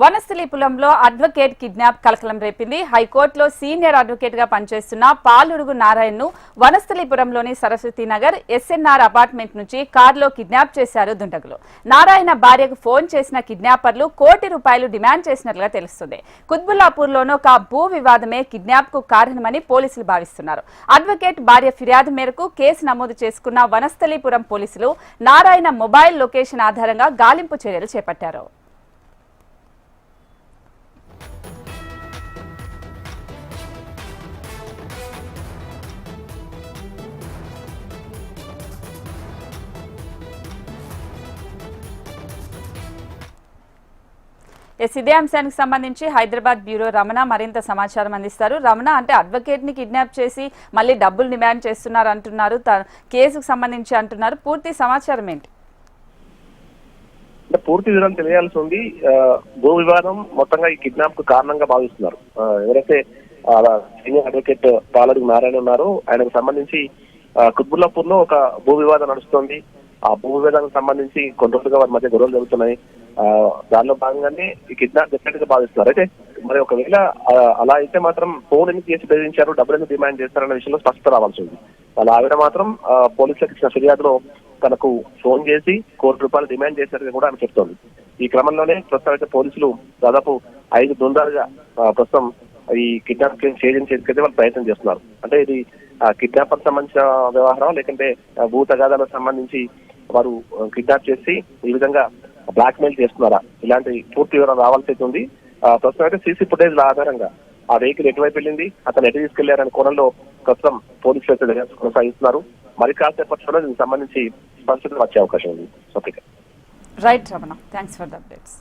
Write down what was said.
వనస్థలిపురంలో advocate kidnap కలకలం రేపింది. హైకోర్టులో సీనియర్ అడ్వకేట్ గా పనిచేస్తున్న పాలుడుగు నారాయణను వనస్థలిపురంలోని సరస్వతి నగర్ ఎస్ఎన్ఆర్ అపార్ట్మెంట్ నుంచి కారులో కిడ్నాప్ చేశారు దుండగులు. నారాయణ భార్యకు ఫోన్ చేసిన కిడ్నాపర్లు ₹1 కోటి డిమాండ్ చేసినట్లుగా తెలుస్తుంది. కుత్బుల్లాపూర్లోని ఒక భూ వివాదమే కిడ్నాప్ కు కారణమని పోలీసులు భావిస్తున్నారు. అడ్వకేట్ భార్య ఫిర్యాదు మేరకు కేసు నమోదు చేసుకున్న వనస్థలిపురం పోలీసులు నారాయణ మొబైల్ లొకేషన్ ఆధారంగా గాలింపు చర్యలు చేపట్టారు. ఇదే అంశానికి సంబంధించి హైదరాబాద్ బ్యూరో రమణ మరింత సమాచారం అందిస్తారు. రమణ, అంటే అడ్వకేట్ ని కిడ్నాప్ చేసి మళ్ళీ డబ్బులు డిమాండ్ చేస్తున్నారు అంటున్నారు, కేసుకు సంబంధించి అంటున్నారు. పూర్తి సమాచారం ఏంటి? పూర్తి వివరాలు తెలియాల్సి ఉంది. భూ వివాదం మొత్తంగా ఈ కిడ్నాప్ కు కారణంగా భావిస్తున్నారు. ఎవరైతే సీనియర్ అడ్వకేట్ పాలడుగు నారాయణ ఉన్నారో ఆయనకు సంబంధించి కుత్బుల్లాపూర్ లో ఒక భూ వివాదం నడుస్తోంది. ఆ భూ వివాదానికి సంబంధించి కొన్ని రోజులుగా వారి మధ్య గొడవలు జరుగుతున్నాయి. దానిలో భాగంగానే ఈ కిడ్నాప్ జరిగినట్టుగా భావిస్తున్నారు. అయితే మరి ఒకవేళ అలా అయితే మాత్రం ఫోన్ ఎందుకు చేసి బెదిరించారు, డబ్బులు ఎందుకు డిమాండ్ చేస్తారన్న విషయంలో స్పష్టత రావాల్సి ఉంది. వాళ్ళ ఆవిడ మాత్రం పోలీసులకు ఇచ్చిన ఫిర్యాదులో తనకు ఫోన్ చేసి ₹1 కోటి డిమాండ్ చేశారని కూడా ఆమె చెప్తోంది. ఈ క్రమంలోనే ప్రస్తుతం అయితే పోలీసులు దాదాపు 5 బృందాలుగా ప్రస్తుతం ఈ కిడ్నాప్ ఛేదించేందుకు చేసేందుకైతే వాళ్ళు ప్రయత్నం చేస్తున్నారు. అంటే ఇది కిడ్నాప్ సంబంధించిన వ్యవహారం, లేకంటే భూ తగాదాలకు సంబంధించి వారు కిడ్నాప్ చేసి ఈ విధంగా బ్లాక్ మెయిల్ చేస్తున్నారా, ఇలాంటి పూర్తి వివరాలు రావాల్సి ఉంది. ప్రస్తుతం అయితే సీసీ ఫుటేజ్ ఆధారంగా ఆ వెహికల్ ఎటువైపు వెళ్ళింది, అతను ఎటు తీసుకెళ్లారనే కోణంలో ప్రస్తుతం పోలీసులు అయితే కొనసాగిస్తున్నారు. మరి కాసేపట్లో దీనికి సంబంధించి స్పష్టత వచ్చే అవకాశం ఉంది. Right Ramana, thanks for the updates.